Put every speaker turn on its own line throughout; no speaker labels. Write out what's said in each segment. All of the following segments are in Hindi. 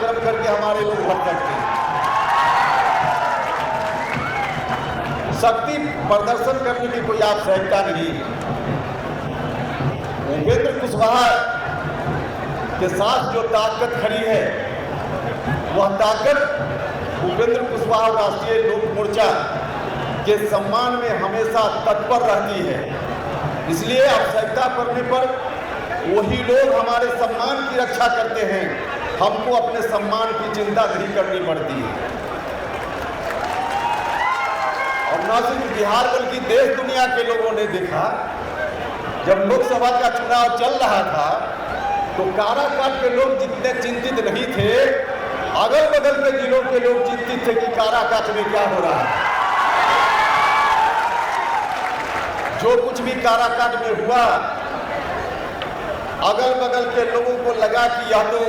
कार्यक्रम करके हमारे लोग भर सकते हैं। शक्ति प्रदर्शन करने की कोई आवश्यकता नहीं है। उपेंद्र कुशवाहा के साथ जो ताकत खड़ी है वह ताकत उपेंद्र कुशवाहा राष्ट्रीय लोक मोर्चा के सम्मान में हमेशा तत्पर रहती है। इसलिए आवश्यकता पड़ने पर वही लोग हमारे सम्मान की रक्षा करते हैं, हमको अपने सम्मान की चिंता नहीं करनी पड़ती है। और न सिर्फ बिहार बल्कि देश दुनिया के लोगों ने देखा, जब लोकसभा का चुनाव चल रहा था तो काराकाट के लोग जितने चिंतित नहीं थे, अगल बगल के जिलों के लोग चिंतित थे कि काराकाट में क्या हो रहा है। जो कुछ भी काराकाट में हुआ, अगल बगल के लोगों को लगा कि यह तो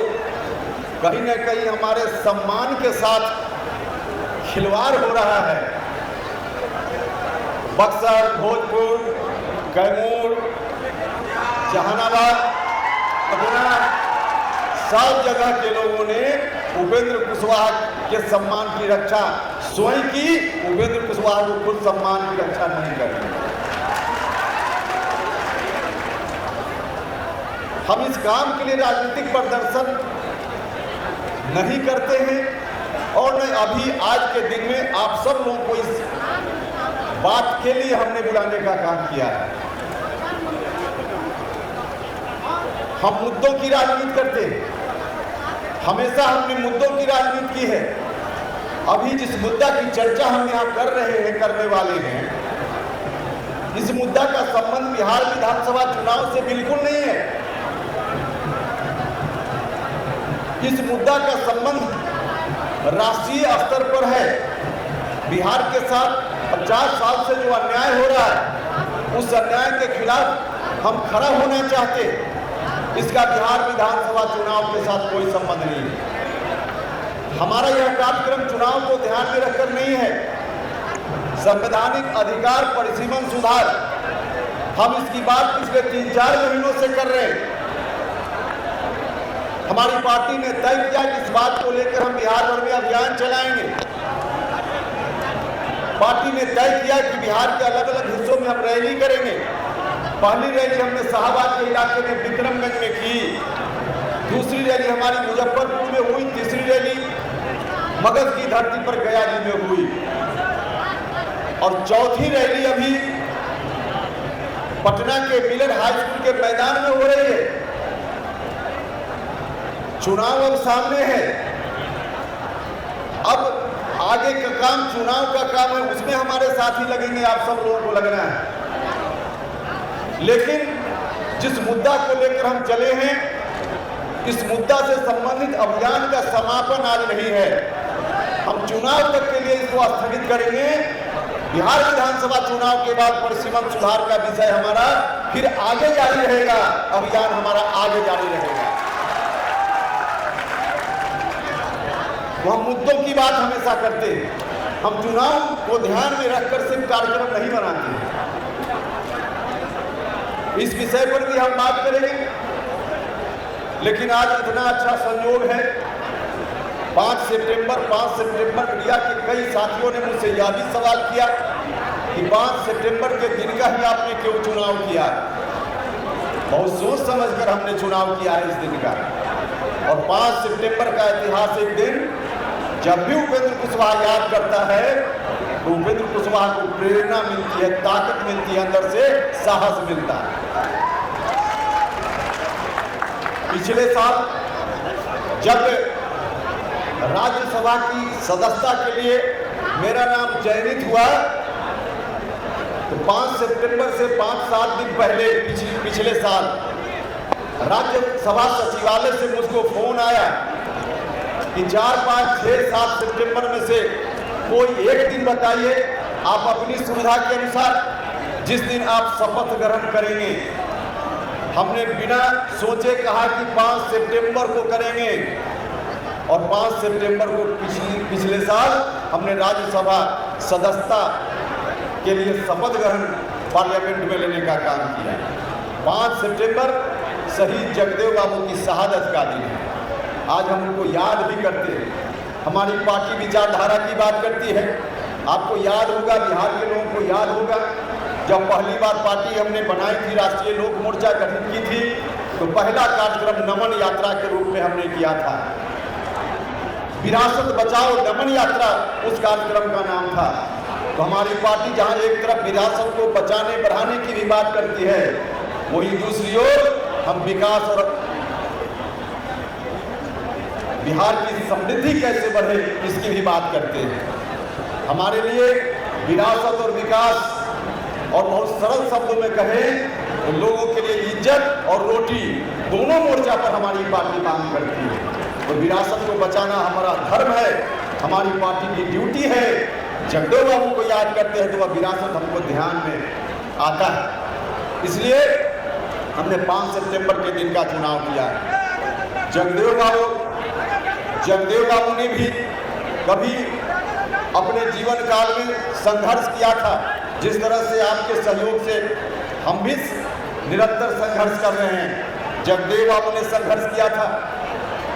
कहीं न कहीं हमारे सम्मान के साथ खिलवाड़ हो रहा है। बक्सर, भोजपुर, कैमूर, जहानाबाद, पटना, सब जगह के लोगों ने उपेंद्र कुशवाहा के सम्मान की रक्षा स्वयं की, उपेंद्र कुशवाहा को खुद सम्मान की रक्षा नहीं करती। हम इस काम के लिए राजनीतिक प्रदर्शन नहीं करते हैं और न अभी आज के दिन में आप सब लोगों को इस बात के लिए हमने बुलाने का काम किया है। हम मुद्दों की राजनीति करते हैं, हमेशा हमने मुद्दों की राजनीति की है। अभी जिस मुद्दा की चर्चा हम यहाँ कर रहे हैं, करने वाले हैं, इस मुद्दा का संबंध बिहार विधानसभा चुनाव से बिल्कुल नहीं है। इस मुद्दा का संबंध राष्ट्रीय स्तर पर है। बिहार के साथ 50 साल से जो अन्याय हो रहा है, उस अन्याय के खिलाफ हम खड़ा होना चाहते। इसका बिहार विधानसभा चुनाव के साथ कोई संबंध नहीं है। हमारा यह कार्यक्रम चुनाव को ध्यान में रखकर नहीं है। संवैधानिक अधिकार परिसीमन सुधार, हम इसकी बात पिछले 3-4 महीनों से कर रहे हैं। हमारी पार्टी ने तय किया कि इस बात को लेकर हम बिहार भर में अभियान चलाएंगे। पार्टी ने तय किया कि बिहार के अलग अलग हिस्सों में हम रैली करेंगे। पहली रैली हमने शाहबाद के इलाके में विक्रमगंज में की, दूसरी रैली हमारी मुजफ्फरपुर में हुई, तीसरी रैली मगध की धरती पर गया जी में हुई और चौथी रैली अभी पटना के मिलन हाई स्कूल के मैदान में हो रही है। चुनाव अब सामने है, अब आगे का काम चुनाव का काम है, उसमें हमारे साथी लगेंगे, आप सब लोगों को लगना है। लेकिन जिस मुद्दा को लेकर हम चले हैं, इस मुद्दा से संबंधित अभियान का समापन आज नहीं है। हम चुनाव तक के लिए इसको स्थगित करेंगे। बिहार विधानसभा चुनाव के बाद परिसीमन सुधार का विषय हमारा फिर आगे जारी रहेगा, अभियान हमारा आगे जारी रहेगा। हम मुद्दों की बात हमेशा करते हैं। हम चुनाव को ध्यान में रखकर सिर्फ कार्यक्रम नहीं बनाते। इस विषय पर भी हम बात करेंगे। लेकिन आज इतना अच्छा संयोग है, 5 सितंबर मीडिया के कई साथियों ने मुझसे यह भी सवाल किया कि 5 सितंबर के दिन का ही आपने क्यों चुनाव किया। बहुत सोच समझकर हमने चुनाव किया है इस दिन का। और 5 सितंबर का ऐतिहासिक दिन जब भी उपेंद्र कुशवाहा याद करता है तो उपेंद्र कुशवाहा को प्रेरणा मिलती है, ताकत मिलती है, अंदर से साहस मिलता है। पिछले साल जब राज्यसभा की सदस्यता के लिए मेरा नाम चयनित हुआ तो 5 सितंबर से 5-7 दिन पहले पिछले साल राज्यसभा सचिवालय से मुझको फोन आया कि 4, 5, 6, 7 सितंबर में से कोई एक दिन बताइए, आप अपनी सुविधा के अनुसार जिस दिन आप शपथ ग्रहण करेंगे। हमने बिना सोचे कहा कि 5 सितंबर को करेंगे और 5 सितंबर को पिछले साल हमने राज्यसभा सदस्यता के लिए शपथ ग्रहण पार्लियामेंट में लेने का काम किया। 5 सितंबर शहीद जगदेव बाबू की शहादत का दिन है। आज हम उनको याद भी करते हैं। हमारी पार्टी विचारधारा की बात करती है। आपको याद होगा, बिहार के लोगों को याद होगा, जब पहली बार पार्टी हमने बनाई थी, राष्ट्रीय लोक मोर्चा गठित की थी, तो पहला कार्यक्रम नमन यात्रा के रूप में हमने किया था। विरासत बचाओ नमन यात्रा उस कार्यक्रम का नाम था। तो हमारी पार्टी जहां एक तरफ विरासत को बचाने बढ़ाने की भी बात करती है, वही दूसरी ओर हम विकास और बिहार की समृद्धि कैसे बढ़े इसकी भी बात करते हैं। हमारे लिए विरासत और विकास, और बहुत सरल शब्दों में कहें तो लोगों के लिए इज्जत और रोटी, दोनों मोर्चा पर हमारी पार्टी काम करती है। तो विरासत को बचाना हमारा धर्म है, हमारी पार्टी की ड्यूटी है। जगदेव बाबू को याद करते हैं तो वह विरासत हमको ध्यान में आता है। इसलिए हमने 5 सितंबर के दिन का चुनाव किया। जगदेव बाबू ने भी कभी अपने जीवन काल में संघर्ष किया था। जिस तरह से आपके सहयोग से हम भी निरंतर संघर्ष कर रहे हैं, जगदेव बाबू ने संघर्ष किया था।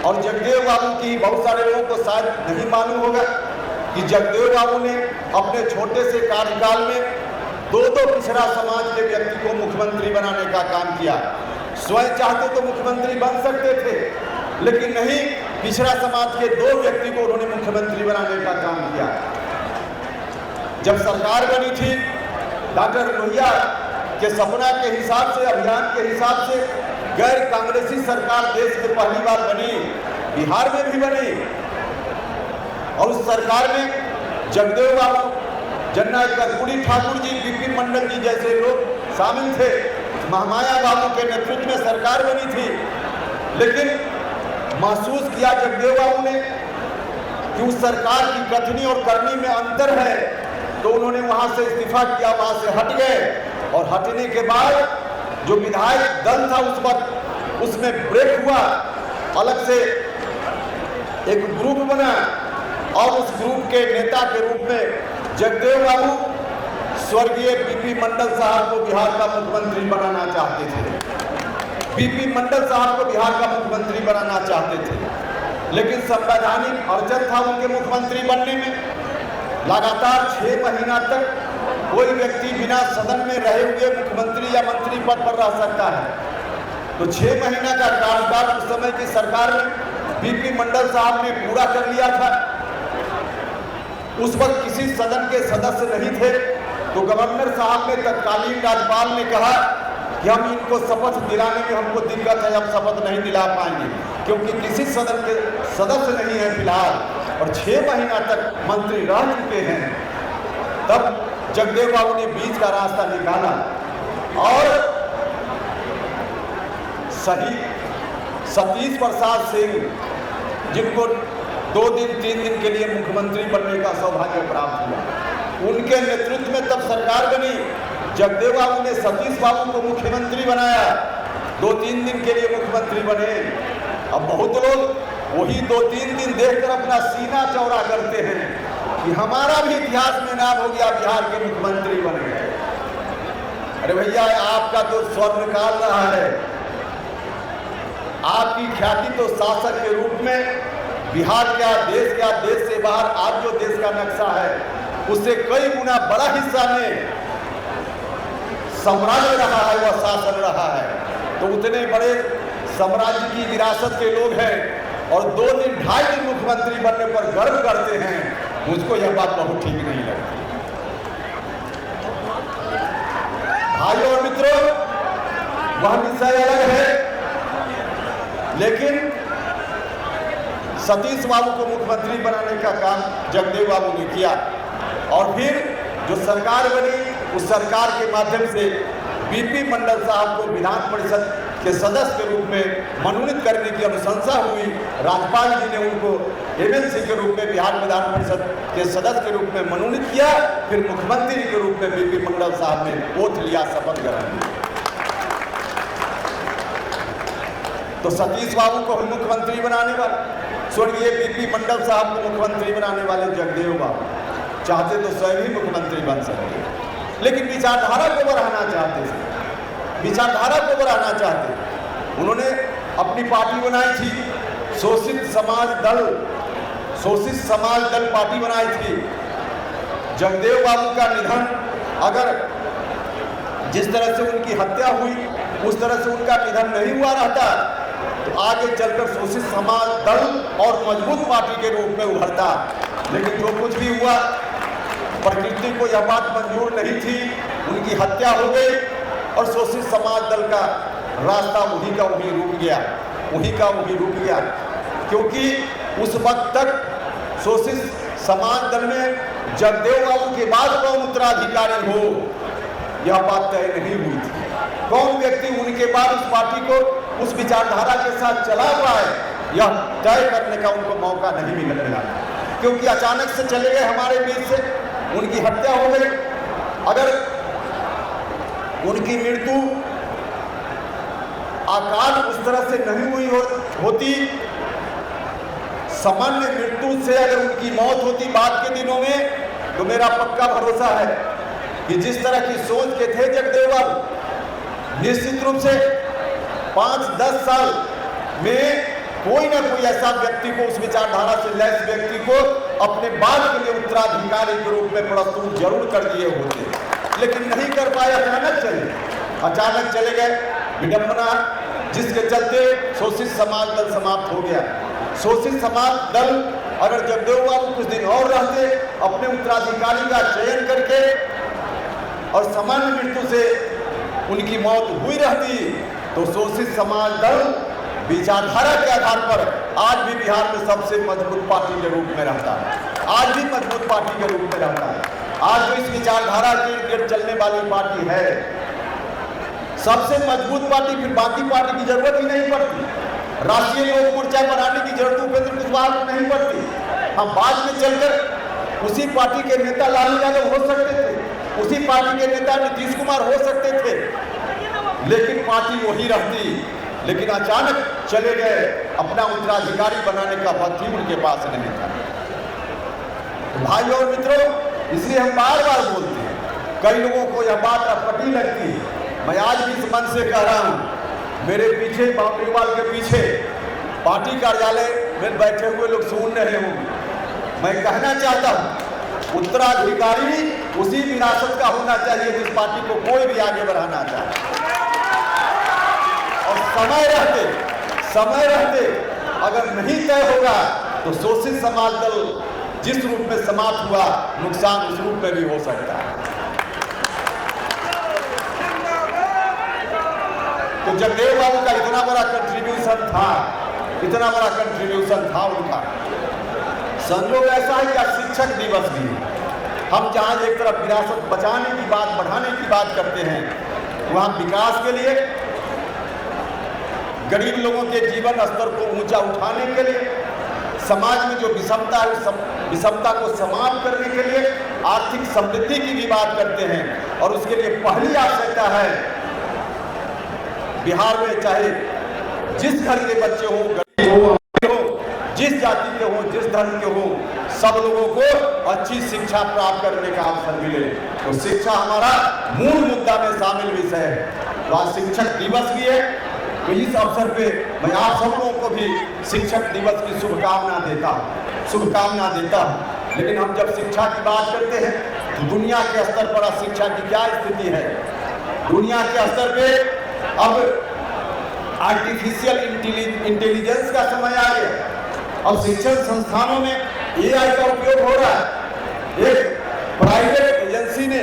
और जगदेव बाबू की बहुत सारे लोगों को शायद नहीं मालूम होगा कि जगदेव बाबू ने अपने छोटे से कार्यकाल में 2 पिछड़ा समाज के व्यक्ति को मुख्यमंत्री बनाने का काम किया। स्वयं चाहते तो मुख्यमंत्री बन सकते थे, लेकिन नहीं, पिछड़ा समाज के 2 व्यक्ति को उन्होंने मुख्यमंत्री बनाने का काम किया। जब सरकार बनी थी, डॉक्टर लोहिया के सपना के हिसाब से, अभियान के हिसाब से गैर कांग्रेसी सरकार देश में पहली बार बनी, बिहार में भी बनी। और उस सरकार में जगदेव बाबू, जननायक कर्पूरी ठाकुर जी, बीपी मंडल जी जैसे लोग शामिल थे। महामाया बाबू के नेतृत्व में सरकार बनी थी। लेकिन महसूस किया जगदेव बाबू ने कि उस सरकार की कथनी और करनी में अंतर है, तो उन्होंने वहां से इस्तीफा किया, वहां से हट गए। और हटने के बाद जो विधायक दल था उस वक्त, उसमें ब्रेक हुआ, अलग से एक ग्रुप बना और उस ग्रुप के नेता के रूप में जगदेव बाबू स्वर्गीय बीपी मंडल साहब को बिहार का मुख्यमंत्री बनाना चाहते थे। बीपी मंडल साहब को बिहार का मुख्यमंत्री बनाना चाहते थे, लेकिन संवैधानिक अड़चन था उनके मुख्यमंत्री बनने में। लगातार 6 महीना तक कोई व्यक्ति बिना सदन में रहे हुए मुख्यमंत्री या मंत्री पद पर रह सकता है। तो 6 महीना का कार्यकाल उस समय की सरकार में बीपी मंडल साहब ने पूरा कर लिया था। उस वक्त किसी सदन के सदस्य नहीं थे, तो गवर्नर साहब ने, तत्कालीन राज्यपाल ने कहा कि हम इनको शपथ दिलाने में हमको दिक्कत है, अब शपथ नहीं दिला पाएंगे क्योंकि किसी सदन के सदस्य नहीं है फिलहाल, और 6 महीना तक मंत्री रह चुके हैं। तब जगदेव बाबू ने बीच का रास्ता निकाला और सतीश प्रसाद सिंह, जिनको 2 दिन 3 दिन के लिए मुख्यमंत्री बनने का सौभाग्य प्राप्त हुआ, उनके नेतृत्व में तब सरकार बनी। जगदेव बाबू ने सतीश बाबू को मुख्यमंत्री बनाया, 2-3 दिन के लिए मुख्यमंत्री बने। अब बहुत लोग वही 2-3 दिन देखकर अपना सीना चौड़ा करते हैं कि हमारा भी इतिहास में नाम हो गया, बिहार के मुख्यमंत्री बन गए। अरे भैया, आपका तो स्वर्णकाल रहा है। आपकी ख्याति तो शासक के रूप में बिहार क्या, देश से बाहर आज जो देश का नक्शा है उससे कई गुना बड़ा हिस्सा में साम्राज्य रहा है, वह शासन रहा है। तो उतने बड़े साम्राज्य की विरासत के लोग हैं और 2 दिन 2.5 दिन मुख्यमंत्री बनने पर गर्व करते हैं। मुझको यह बात बहुत ठीक नहीं लगती। भाइयों और मित्रों, वह विषय अलग है, लेकिन सतीश बाबू को मुख्यमंत्री बनाने का काम जगदेव बाबू ने किया। और फिर जो सरकार बनी, उस सरकार के माध्यम से बीपी मंडल साहब को विधान परिषद के सदस्य के रूप में मनोनीत करने की अनुशंसा हुई। राज्यपाल जी ने उनको एमएलसी के रूप में बिहार विधान परिषद के सदस्य के रूप में मनोनीत किया। फिर मुख्यमंत्री के रूप में बीपी मंडल साहब ने ओथ लिया, शपथ ग्रहण किया। तो सतीश बाबू को हम मुख्यमंत्री बनाने वाले, स्वर्गीय बीपी मंडल साहब को मुख्यमंत्री बनाने वाले जगदेव बाबू चाहते तो स्वयं ही मुख्यमंत्री बन सकते, लेकिन विचारधारा को बढ़ाना चाहते थे, विचारधारा को बढ़ाना चाहते। उन्होंने अपनी पार्टी बनाई थी शोषित समाज दल पार्टी बनाई थी। जगदेव बाबू का निधन, अगर जिस तरह से उनकी हत्या हुई उस तरह से उनका निधन नहीं हुआ रहता तो आगे चलकर शोषित समाज दल और मजबूत पार्टी के रूप में उभरता। लेकिन जो कुछ भी हुआ, प्रकृति को यह बात मंजूर नहीं थी, उनकी हत्या हो गई और शोषित समाज दल का रास्ता वहीं का वहीं रुक गया। क्योंकि उस वक्त तक शोषित समाज दल में जगदेव बाबू के बाद कौन उत्तराधिकारी हो, यह बात तय नहीं हुई थी। कौन व्यक्ति उनके बाद उस पार्टी को उस विचारधारा के साथ चला पाए, यह तय करने का उनको मौका नहीं मिला। क्योंकि अचानक से चले गए हमारे बीच से, उनकी हत्या हो गई। अगर उनकी मृत्यु अकाल उस तरह से नहीं हुई होती, सामान्य मृत्यु से अगर उनकी मौत होती बाद के दिनों में, तो मेरा पक्का भरोसा है कि जिस तरह की सोच के थे जगदेव बाबू, निश्चित रूप से 5-10 साल में कोई ना कोई ऐसा व्यक्ति को, उस विचारधारा से लैस व्यक्ति को अपने बाद के लिए उत्तराधिकारी के रूप में प्रस्तुत जरूर कर दिए होते, लेकिन नहीं कर पाए। अचानक चले गए। विडंबना जिसके चलते शोषित समाज दल समाप्त हो गया। शोषित समाज दल अगर जगदेव बाबू कुछ दिन और रहते, अपने उत्तराधिकारी का चयन करके और सामान्य मृत्यु से उनकी मौत हुई रहती, तो शोषित समाज दल विचारधारा के आधार पर आज भी बिहार में सबसे मजबूत पार्टी के रूप में रहता है। आज भी मजबूत पार्टी के रूप में रहता है। आज जो इस विचारधारा के इर्द चलने वाली पार्टी है, सबसे मजबूत पार्टी, फिर बाकी पार्टी की जरूरत ही नहीं पड़ती। राष्ट्रीय लोक मोर्चा बनाने की जरूरत उपेंद्र कुशवाहा को नहीं पड़ती। हम बाद में चलकर उसी पार्टी के नेता लालू यादव हो सकते थे, उसी पार्टी के नेता नीतीश कुमार हो सकते थे, लेकिन पार्टी वही रहती। लेकिन अचानक चले गए, अपना उत्तराधिकारी बनाने का पद ही उनके पास नहीं था। तो भाइयों और मित्रों, इसलिए हम बार बार बोलते हैं, कई लोगों को यह बात अटपटी लगती है। मैं आज भी इस मन से कह रहा हूँ, मेरे पीछे बाउंड्री वॉल के पीछे पार्टी कार्यालय में बैठे हुए लोग सुन रहे होंगे। मैं कहना चाहता हूँ, उत्तराधिकारी उसी विरासत का होना चाहिए जिस पार्टी को कोई भी आगे बढ़ाना चाहे। और समय रहते अगर नहीं तय होगा तो शोषित समाज दल जिस रूप में समाप्त हुआ, नुकसान उस रूप में भी हो सकता है। तो जगदेव बाबू का इतना बड़ा कंट्रीब्यूशन था उनका। संयोग ऐसा है कि शिक्षक दिवस भी हम जहाँ एक तरफ विरासत बचाने की बात, बढ़ाने की बात करते हैं, वहाँ विकास के लिए, गरीब लोगों के जीवन स्तर को ऊंचा उठाने के लिए, समाज में जो विषमता है उस विषमता को समाप्त करने के लिए आर्थिक समृद्धि की भी बात करते हैं। और उसके लिए पहली आवश्यकता है, बिहार में चाहे जिस घर के बच्चे हो, गरीब हो, जिस जाति के हो, जिस धर्म के हो, सब लोगों को अच्छी शिक्षा प्राप्त करने का अवसर मिले। तो शिक्षा हमारा मूल मुद्दा में शामिल विषय है। तो आज शिक्षक दिवस भी है, तो इस अवसर पे मैं आप सब लोगों को भी शिक्षक दिवस की शुभकामना देता हूँ। लेकिन हम जब शिक्षा की बात करते हैं तो दुनिया के स्तर पर शिक्षा की क्या स्थिति है? दुनिया के स्तर पे अब आर्टिफिशियल इंटेलिजेंस का समय आ गया। अब शिक्षण संस्थानों में AI का उपयोग हो रहा है। एक प्राइवेट एजेंसी ने,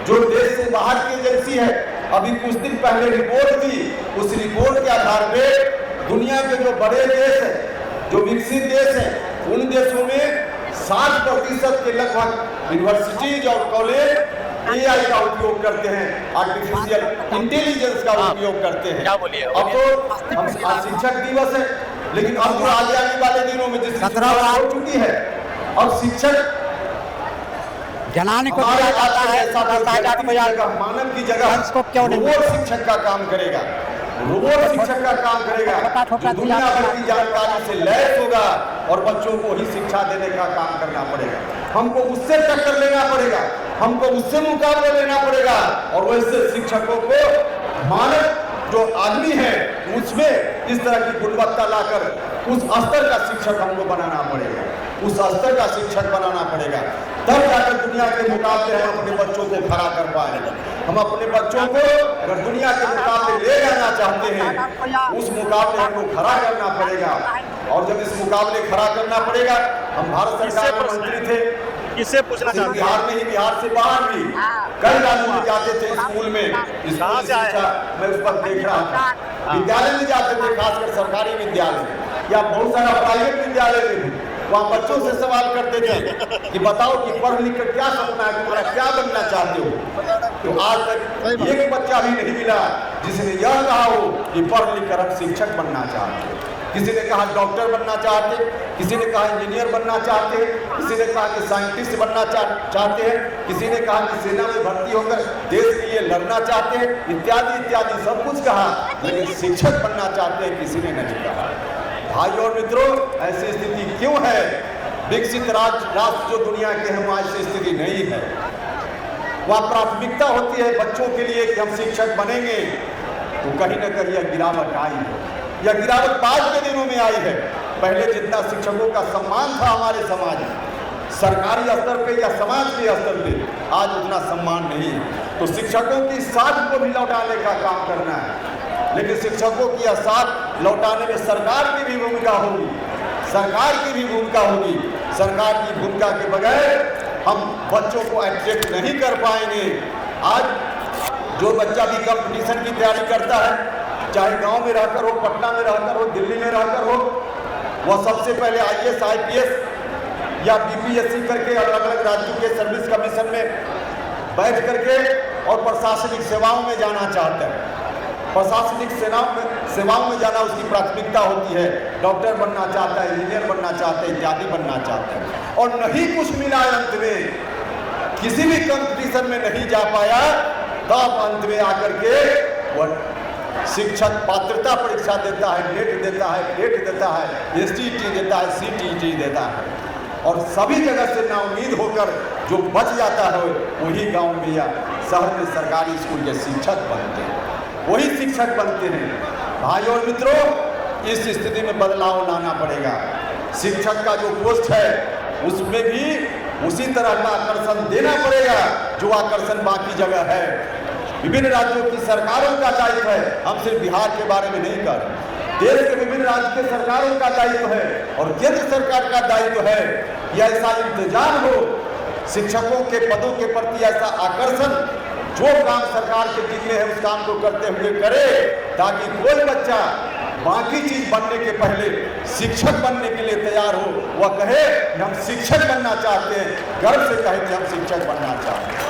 जो देश से बाहर की एजेंसी है, अभी कुछ दिन पहले रिपोर्ट दी। उस रिपोर्ट के आधार पे दुनिया के जो बड़े देश हैं, जो विकसित देश हैं, उन देशों में 60% के लगभग यूनिवर्सिटीज और कॉलेज AI का उपयोग करते हैं, आर्टिफिशियल इंटेलिजेंस का उपयोग करते हैं। अब तो हम शिक्षक दिवस है, लेकिन अब आगे आने वाले दिनों में जिस हो चुकी है, अब शिक्षक
जलाने को दिया जाता है,
मानव की जगह रोबोट शिक्षक का काम करेगा। जो दुनिया भर की जानकारी से लैस होगा और बच्चों को ही शिक्षा देने का काम करना पड़ेगा। हमको उससे टक्कर लेना पड़ेगा, हमको उससे मुकाबला लेना पड़ेगा। और वैसे शिक्षकों को मानव जो आदमी है उसमें इस तरह की गुणवत्ता लाकर उस स्तर का शिक्षक हमको बनाना पड़ेगा, उस स्तर का शिक्षक बनाना पड़ेगा। तब जाकर दुनिया के मुकाबले हम अपने बच्चों को खड़ा कर पाएंगे। हम अपने बच्चों को अगर दुनिया के मुकाबले ले जाना चाहते हैं, उस मुकाबले हमको खड़ा करना पड़ेगा। और जब इस मुकाबले खड़ा करना पड़ेगा, हम भारत सरकार में मंत्री थे,
किससे पूछना चाहते हैं?
बिहार में ही, बिहार से बाहर भी कई राज्यों में जाते थे स्कूल में,
कहाँ से आए?
मैं उस पर देख रहा था। विद्यालय में जाते थे, खासकर सरकारी विद्यालय या बहुत सारा प्राइवेट विद्यालय में भी, वहाँ बच्चों से सवाल करते थे कि बताओ कि पढ़ लिख कर क्या सपना है तुम्हारा, क्या बनना चाहते हो। तो आज तक एक बच्चा भी नहीं मिला जिसने यह कहा हो कि पढ़ लिख कर हम शिक्षक बनना चाहते हैं। किसी ने कहा डॉक्टर बनना चाहते, किसी ने कहा इंजीनियर बनना चाहते, किसी ने कहा कि साइंटिस्ट बनना चाहते हैं, किसी ने कहा कि सेना में भर्ती होकर देश के लिए लड़ना चाहते हैं, इत्यादि इत्यादि सब कुछ कहा, लेकिन शिक्षक बनना चाहते हैं किसी ने नहीं कहा। भाई और मित्रों, ऐसी स्थिति क्यों है? विकसित राष्ट्र जो दुनिया के हैं वहाँ ऐसी स्थिति नहीं है। वहाँ प्राथमिकता होती है बच्चों के लिए कि हम शिक्षक बनेंगे, तो कहीं न कहीं यह गिरावट आई है। यह गिरावट बाद के दिनों में आई है। पहले जितना शिक्षकों का सम्मान था हमारे समाज में, सरकारी स्तर पे या समाज के स्तर पे, आज उतना सम्मान नहीं है। तो शिक्षकों की साख को भी लौटाने का काम करना है, लेकिन शिक्षकों की यह साख लौटाने में सरकार की भी भूमिका होगी, सरकार की भी भूमिका होगी। सरकार की भूमिका के बगैर हम बच्चों को अट्रैक्ट नहीं कर पाएंगे। आज जो बच्चा भी कंपटीशन की तैयारी करता है, चाहे गांव में रहकर हो, पटना में रहकर हो, दिल्ली में रहकर हो, वह सबसे पहले IAS, IPS या BPSC करके अलग अलग राज्यों के सर्विस कमीशन में बैठ करके और प्रशासनिक सेवाओं में जाना चाहता है। प्रशासनिक सेवाओं में जाना उसकी प्राथमिकता होती है। डॉक्टर बनना चाहता है, इंजीनियर बनना चाहता है, इत्यादि बनना चाहता है, और नहीं कुछ मिला अंत में, किसी भी कंपटीशन में नहीं जा पाया, तब अंत में आकर के वह शिक्षक पात्रता परीक्षा देता है, नेट देता है, टेट देता है, STT देता है, CTET देता है, और सभी जगह से नाउम्मीद होकर जो बच जाता है वही गांव में या शहर में सरकारी स्कूल के शिक्षक बनते हैं, वही शिक्षक बनते हैं। भाई और मित्रों, इस स्थिति में बदलाव लाना पड़ेगा। शिक्षक का जो पोस्ट है उसमें भी उसी तरह का आकर्षण देना पड़ेगा जो आकर्षण बाकी जगह है। विभिन्न राज्यों की सरकारों का दायित्व है, हम सिर्फ बिहार के बारे में नहीं कर, देश के विभिन्न राज्य के सरकारों का दायित्व है और केंद्र सरकार का दायित्व है कि ऐसा इंतजाम हो, शिक्षकों के पदों के प्रति ऐसा आकर्षण, जो काम सरकार के जिम्मे है उस काम को करते हुए करे, ताकि कोई बच्चा बाकी चीज बनने के पहले शिक्षक बनने के लिए तैयार हो, वह कहे कि हम शिक्षक बनना चाहते हैं, गर्व से कहे कि हम शिक्षक बनना चाहते हैं।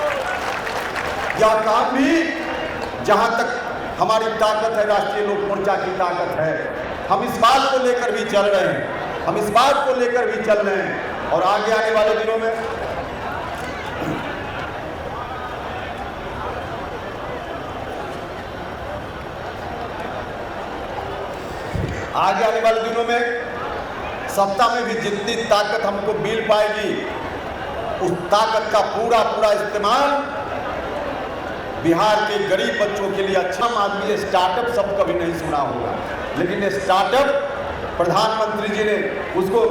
यह काम भी जहाँ तक हमारी ताकत है, राष्ट्रीय लोक मोर्चा की ताकत है, हम इस बात को लेकर भी चल रहे हैं, हम इस बात को लेकर भी चल रहे हैं। और आगे आने वाले दिनों में सत्ता में भी जितनी ताकत हमको मिल पाएगी, उस ताकत का पूरा इस्तेमाल बिहार के गरीब बच्चों के लिए। अच्छा आदमी, स्टार्टअप सब कभी नहीं सुना होगा, लेकिन स्टार्टअप प्रधानमंत्री जी ने उसको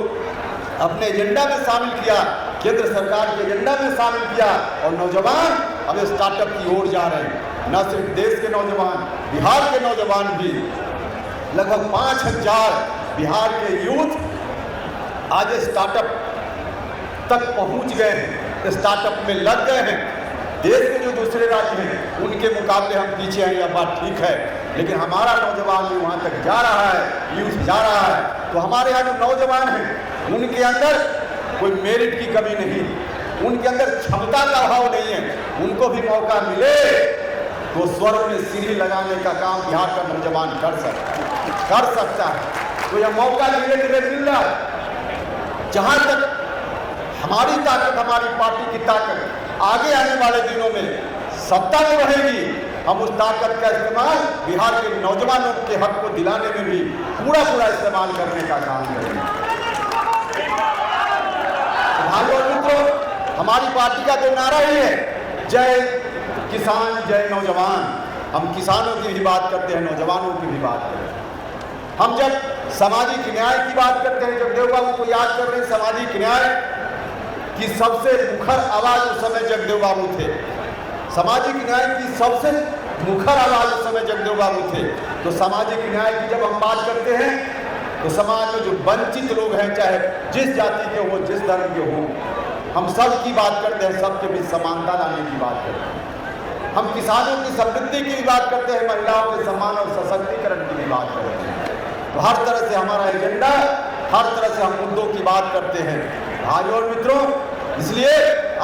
अपने एजेंडा में शामिल किया, केंद्र सरकार के एजेंडा में शामिल किया, और नौजवान अब स्टार्टअप की ओर जा रहे हैं। न सिर्फ देश के नौजवान, बिहार के नौजवान भी, लगभग 5000 बिहार के यूथ आज स्टार्टअप तक पहुंच गए हैं, स्टार्टअप में लग गए हैं। देश के जो दूसरे राज्य हैं उनके मुकाबले हम पीछे हैं, यह बात ठीक है, लेकिन हमारा नौजवान भी वहाँ तक जा रहा है, यूथ जा रहा है। तो हमारे यहाँ जो नौजवान हैं उनके अंदर कोई मेरिट की कमी नहीं, उनके अंदर क्षमता का अभाव नहीं है, उनको भी मौका मिले तो स्वर्ग में सीढ़ी लगाने का काम बिहार का नौजवान कर सकता है। तो यह मौका धीरे धीरे मिल रहा है। जहाँ तक हमारी ताकत, हमारी पार्टी की ताकत आगे आने वाले दिनों में सत्ता में रहेगी, हम उस ताकत का इस्तेमाल बिहार के नौजवानों के हक को दिलाने में भी पूरा इस्तेमाल करने का काम करेंगे। भाइयों और मित्रों, हमारी पार्टी का जो नारा ही है, जय किसान जय नौजवान। हम किसानों की भी बात करते हैं, नौजवानों की भी बात करते हैं। हम जब सामाजिक न्याय की बात करते हैं, जगदेव बाबू को याद कर रहे हैं, सामाजिक न्याय की सबसे मुखर आवाज उस समय जगदेव बाबू थे। सामाजिक न्याय की सबसे मुखर आवाज उस समय जगदेव बाबू थे। तो सामाजिक न्याय की जब हम बात करते हैं तो समाज में जो वंचित लोग हैं, चाहे जिस जाति के हो, जिस धर्म के हो, हम सब की बात करते हैं, सबके बीच समानता लाने की बात करते हैं। हम किसानों की समृद्धि की भी बात करते हैं, महिलाओं के सम्मान और सशक्तिकरण की भी बात करते हैं। तो हर तरह से हमारा एजेंडा, हर तरह से हम मुद्दों की बात करते हैं भाइयों और मित्रों। इसलिए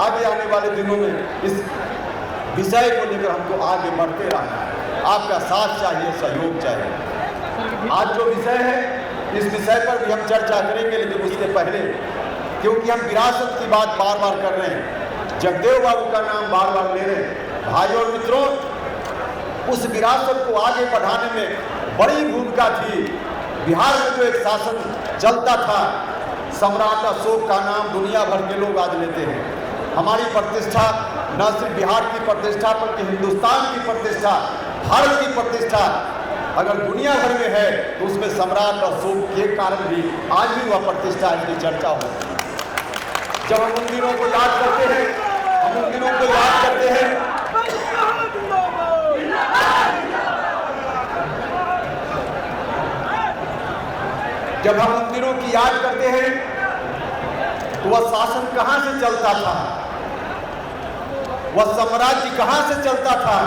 आगे आने वाले दिनों में इस विषय को लेकर हमको आगे बढ़ते रहना है। आपका साथ चाहिए, सहयोग चाहिए। आज जो विषय है, इस विषय पर भी हम चर्चा करेंगे, लेकिन उसके पहले, क्योंकि हम विरासत की बात बार बार कर रहे हैं, जगदेव बाबू का नाम बार बार ले रहे हैं, भाइयों और मित्रों, उस विरासत को आगे बढ़ाने में बड़ी भूमिका थी। बिहार में जो एक शासन चलता था, सम्राट अशोक का नाम दुनिया भर के लोग आज लेते हैं। हमारी प्रतिष्ठा न सिर्फ बिहार की प्रतिष्ठा बल्कि हिंदुस्तान की प्रतिष्ठा, भारत की प्रतिष्ठा अगर दुनिया भर में है तो उसमें सम्राट अशोक के कारण भी आज भी वह प्रतिष्ठा की चर्चा होती है। जब हम उन दिनों को याद करते हैं, हम उन दिनों को याद करते हैं, जब हम उन दिनों की याद करते हैं तो वह शासन कहां से चलता था, वह साम्राज्य कहां से चलता था।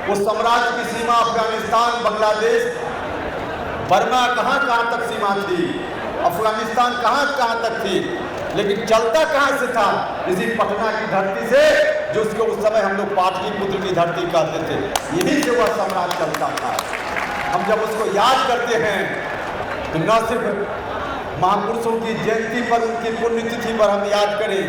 उस साम्राज्य की सीमा अफगानिस्तान, बांग्लादेश, बर्मा कहां तक सीमा थी, अफगानिस्तान कहां तक थी, लेकिन चलता कहां से था? इसी पटना की धरती से, जो उसको उस समय हम लोग पाटलिपुत्र की धरती कहते थे, यही से वह साम्राज्य चलता था। हम जब उसको याद करते हैं तो न सिर्फ महापुरुषों की जयंती पर, उनकी पुण्यतिथि पर हम याद करें,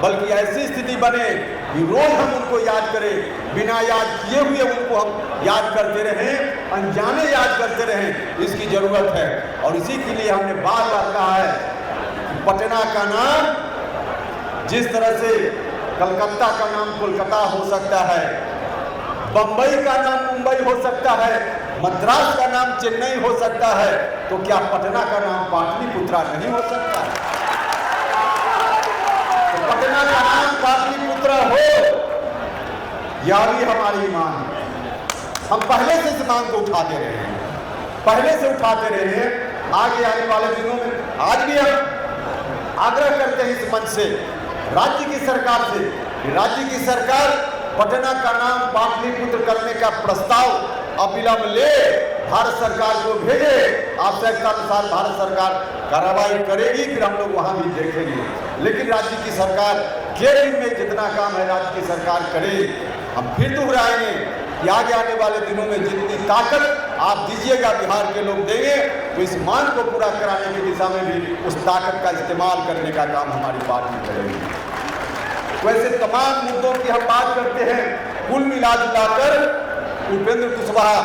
बल्कि ऐसी स्थिति बने कि रोज हम उनको याद करें, बिना याद किए हुए उनको हम याद करते रहें, अनजाने याद करते रहें, इसकी जरूरत है। और इसी के लिए हमने बार बार कहा है कि पटना का नाम जिस तरह से कलकत्ता का नाम कोलकाता हो सकता है, बंबई का नाम मुंबई हो सकता है, मद्रास का नाम चेन्नई हो सकता है, तो क्या पटना का नाम पाटलिपुत्रा नहीं हो सकता? तो पटना का नाम पाटलिपुत्रा हो, यह भी हमारी मांग है। हम पहले से इस मांग को उठाते रहे हैं, पहले से उठाते रहे हैं। आगे आने वाले दिनों में आज भी हम आग्रह करते हैं इस मंच से, राज्य की सरकार से, राज्य की सरकार पटना का नाम पाटलिपुत्र करने का प्रस्ताव अविलंब ले भारत सरकार को भेजे। आवश्यकता अनुसार भारत सरकार कार्रवाई करेगी, फिर हम लोग वहां भी देखेंगे। लेकिन राज्य की सरकार के दिन में जितना काम है राज्य की सरकार करे। हम फिर दोहराएंगे कि आगे आने वाले दिनों में जितनी ताकत आप दीजिएगा, बिहार के लोग देंगे, तो इस मांग को पूरा कराने की दिशा में भी उस ताकत का इस्तेमाल करने का काम हमारी पार्टी करेगी। वैसे तमाम मुद्दों की हम बात करते हैं, कुल मिलाकर उपेंद्र कुशवाहा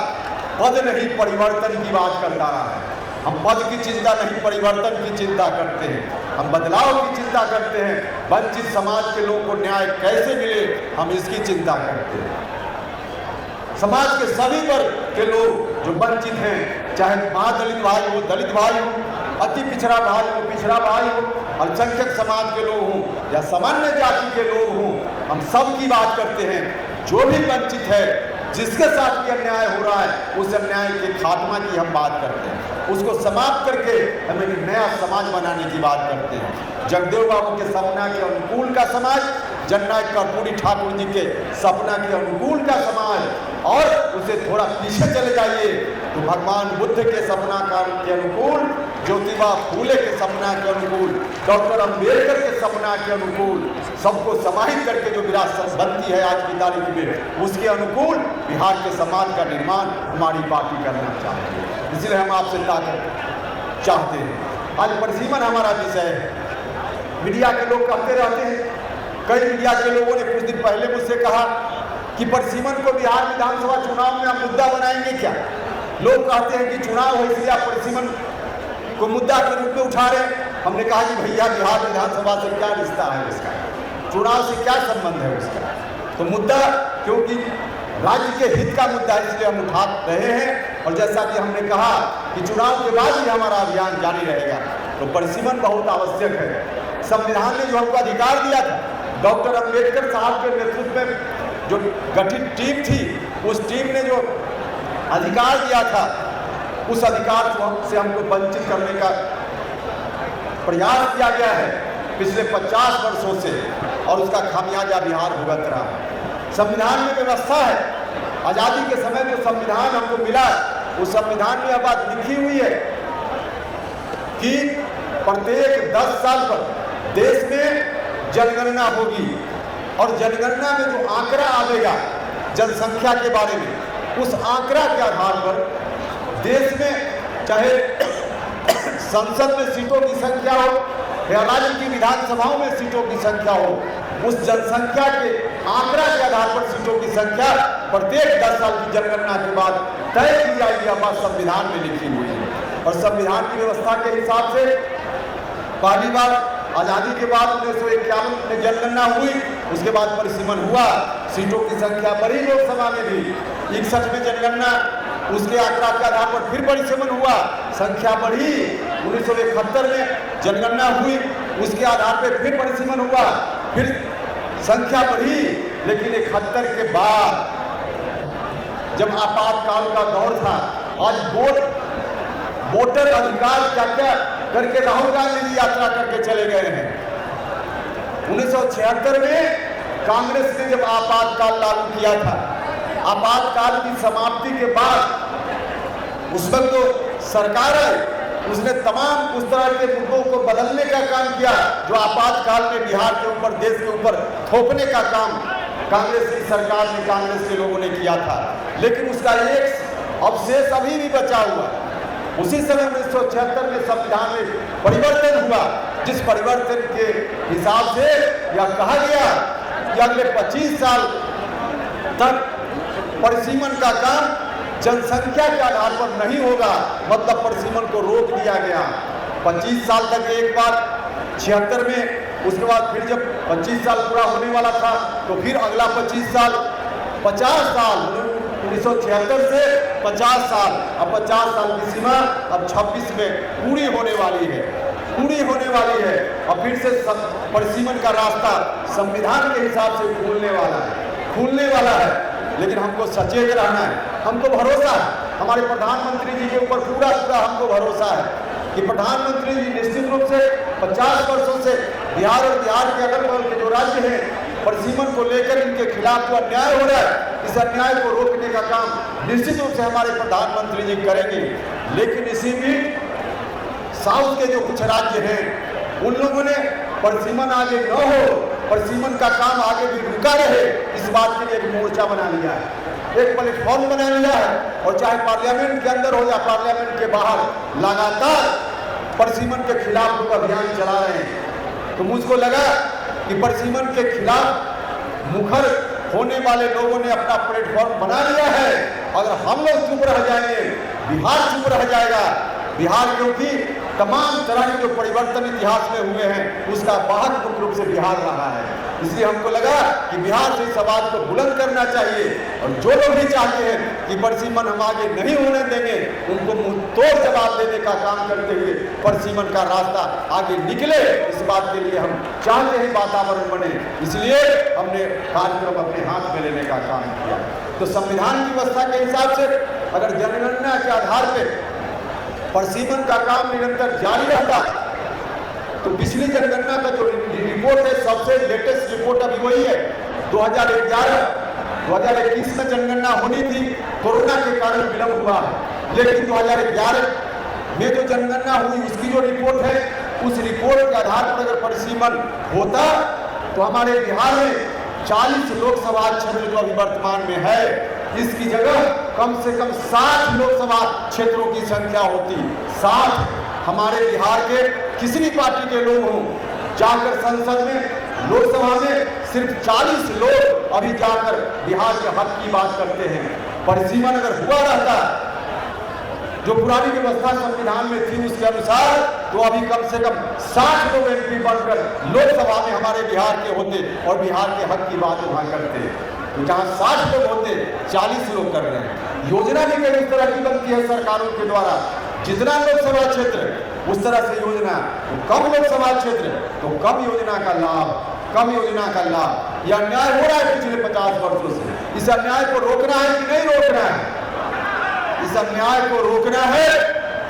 पद नहीं परिवर्तन की बात करता रहा है। हम पद की चिंता नहीं, परिवर्तन की चिंता करते हैं, हम बदलाव की चिंता करते हैं। वंचित समाज के लोगों को न्याय कैसे मिले, हम इसकी चिंता करते हैं। समाज के सभी वर्ग के लोग जो वंचित हैं, चाहे महादलित भाई हो, दलित भाई हो, अति पिछड़ा भाई हो, पिछड़ा भाई हो, अल्पसंख्यक समाज के लोग हों या सामान्य जाति के लोग हों, हम सब की बात करते हैं। जो भी वंचित है, जिसके साथ भी अन्याय हो रहा है, उस अन्याय के खात्मा की हम बात करते हैं, उसको समाप्त करके हम एक नया समाज बनाने की बात करते हैं। जगदेव बाबू के सपना के अनुकूल का समाज, जननायक कर्पूरी ठाकुर जी के सपना के अनुकूल का समाज, और उसे थोड़ा पीछे चले जाइए तो भगवान बुद्ध के सपना के अनुकूल, ज्योतिबा फूले के सपना के अनुकूल, डॉक्टर अम्बेडकर के सपना के अनुकूल, सबको समाहित करके जो विरासत बनती है आज की तारीख में, उसके अनुकूल बिहार के समाज का निर्माण हमारी पार्टी करना चाहती है। इसलिए हम आपसे ताकत चाहते हैं। आज परिसीमन हमारा विषय है। मीडिया के लोग कहते रहते हैं, कई मीडिया के लोगों ने कुछ दिन पहले मुझसे कहा कि परिसीमन को बिहार विधानसभा चुनाव में हम मुद्दा बनाएंगे क्या? लोग कहते हैं कि चुनाव हो इसलिए आप परिसीमन को मुद्दा के रूप में उठा रहे हैं। हमने कहा कि भैया बिहार विधानसभा से क्या रिश्ता है इसका, चुनाव से क्या संबंध है उसका? तो मुद्दा, क्योंकि राज्य के हित का मुद्दा, इसलिए हम उठा रहे हैं। और जैसा कि हमने कहा कि चुनाव के बाद भी हमारा अभियान जारी रहेगा। तो परिसीमन बहुत आवश्यक है। संविधान ने जो हमको अधिकार दिया था, डॉक्टर अंबेडकर साहब के नेतृत्व में जो गठित टीम थी, उस टीम ने जो अधिकार दिया था, उस अधिकार से हमको वंचित करने का प्रयास किया गया है पिछले 50 वर्षों से, और उसका खामियाजा बिहार भुगत रहा है। संविधान में व्यवस्था है, आज़ादी के समय जो संविधान हमको मिला, उस संविधान में यह बात लिखी हुई है कि प्रत्येक 10 साल पर देश में जनगणना होगी, और जनगणना में जो आंकड़ा आएगा जनसंख्या के बारे में, उस आंकड़ा के आधार पर देश में चाहे संसद में सीटों की संख्या हो या राज्य की विधानसभाओं में सीटों की संख्या हो, उस जनसंख्या के आंकड़ा के आधार पर सीटों की संख्या प्रत्येक 10 साल की जनगणना के बाद तय की जाएगी। यह बात संविधान में लिखी हुई है। और संविधान की व्यवस्था के हिसाब से पहली बार आज़ादी के बाद 1951 में जनगणना हुई, उसके बाद परिसीमन हुआ, सीटों की संख्या बढ़ी लोकसभा में भी। 61 में जनगणना, उसके आंकड़ा के आधार पर फिर परिसीमन हुआ, संख्या बढ़ी। 1971 में जनगणना हुई, उसके आधार पर फिर परिसीमन हुआ, फिर संख्या बढ़ी। लेकिन 71 के बाद जब आपातकाल का दौर था, आज वोटर अधिकार क्या क्या करके राहुल गांधी जी यात्रा करके चले गए हैं। 1976 में कांग्रेस ने जब आपातकाल लागू किया था, आपातकाल की समाप्ति के बाद उस वक्त जो सरकार है, उसने तमाम उस तरह के मुद्दों को बदलने का काम किया जो आपातकाल में बिहार के ऊपर, देश के ऊपर थोपने का काम कांग्रेस की सरकार ने, कांग्रेस के लोगों ने किया था। लेकिन उसका एक अवशेष अभी भी बचा हुआ। उसी समय 1976 में संविधान में परिवर्तन हुआ, जिस परिवर्तन के हिसाब से यह कहा गया कि अगले 25 साल तक परिसीमन का काम जनसंख्या के आधार पर नहीं होगा, मतलब परिसीमन को रोक दिया गया। 25 साल तक एक बार 76 में, उसके बाद फिर जब 25 साल पूरा होने वाला था तो फिर अगला 25 साल, 50 साल, 1976 से 50 साल, अब 50 साल की सीमा अब 26 में पूरी होने वाली है, पूरी होने वाली है। और फिर से परिसीमन का रास्ता संविधान के हिसाब से खुलने वाला है। लेकिन हमको सचेत रहना है, हमको भरोसा है, हमारे प्रधानमंत्री जी के ऊपर पूरा हमको भरोसा है कि प्रधानमंत्री जी निश्चित रूप से 50 वर्षों से बिहार और बिहार के अगल बगल के जो राज्य हैं, परिसीमन को लेकर इनके खिलाफ जो अन्याय हो रहा है, इस अन्याय को रोकने का काम निश्चित रूप से हमारे प्रधानमंत्री जी करेंगे। लेकिन इसी बीच साउथ के जो कुछ राज्य हैं, उन लोगों ने परिसीमन आगे न हो, परिसीमन का काम आगे भी रुका रहे, इस बात के लिए एक मोर्चा बना लिया है, एक प्लेटफॉर्म बना लिया है। और चाहे पार्लियामेंट के अंदर हो या पार्लियामेंट के बाहर, लगातार परिसीमन के खिलाफ लोग अभियान चला रहे हैं। तो मुझको लगा कि परिसीमन के खिलाफ मुखर होने वाले लोगों ने अपना प्लेटफॉर्म बना लिया है। अगर हम लोग चुप रह जाएंगे, बिहार चुप रह जाएगा। बिहार क्योंकि तमाम तरह के जो परिवर्तन इतिहास में हुए हैं, उसका वाहक मुख्य रूप से बिहार रहा है। इसलिए हमको लगा कि बिहार से इस आवाज को बुलंद करना चाहिए। और जो लोग भी चाहते हैं कि परिसीमन हम आगे नहीं होने देंगे, उनको मुंह तोड़ जवाब देने का काम करते हुए परिसीमन का रास्ता आगे निकले, इस बात के लिए हम चाहते हैं वातावरण बने। इसलिए हमने कार्यक्रम अपने हाथ में लेने का काम किया। तो संविधान की व्यवस्था के हिसाब से अगर जनगणना के आधार पर परिसीमन का काम निरंतर जारी रहता, तो पिछली जनगणना का जो रिपोर्ट है, सबसे लेटेस्ट रिपोर्ट अभी वही है। 2021 में जनगणना होनी थी, कोरोना के कारण विलंब हुआ है। लेकिन 2011 में जो जनगणना हुई, उसकी जो रिपोर्ट है, उस रिपोर्ट के आधार पर अगर परिसीमन होता तो हमारे बिहार में 40 लोकसभा क्षेत्र जो अभी वर्तमान में है, इसकी जगह कम से कम 60 लोकसभा क्षेत्रों की संख्या होती। 60 हमारे बिहार के किसी भी पार्टी के लोग हों, जाकर संसद में, लोकसभा में सिर्फ 40 लोग अभी जाकर बिहार के हक की बात करते हैं। परिसीमन अगर हुआ रहता, जो पुरानी व्यवस्था संविधान में थी उसके अनुसार, तो अभी कम से कम 60 लोग MP बनकर लोकसभा में हमारे बिहार के होते और बिहार के हक की बात वहां करते। तो जहाँ 60 लोग होते 40 लोग कर रहे हैं। योजना भी कई इस तरह की बनती है सरकारों के द्वारा, जितना लोकसभा क्षेत्र उस तरह से योजना, तो कम लोकसभा क्षेत्र तो कम योजना का लाभ, कम योजना का लाभ। यह अन्याय हो रहा है पिछले 50 वर्षों से। इस अन्याय को रोकना है कि नहीं रोकना है? इस अन्याय को रोकना है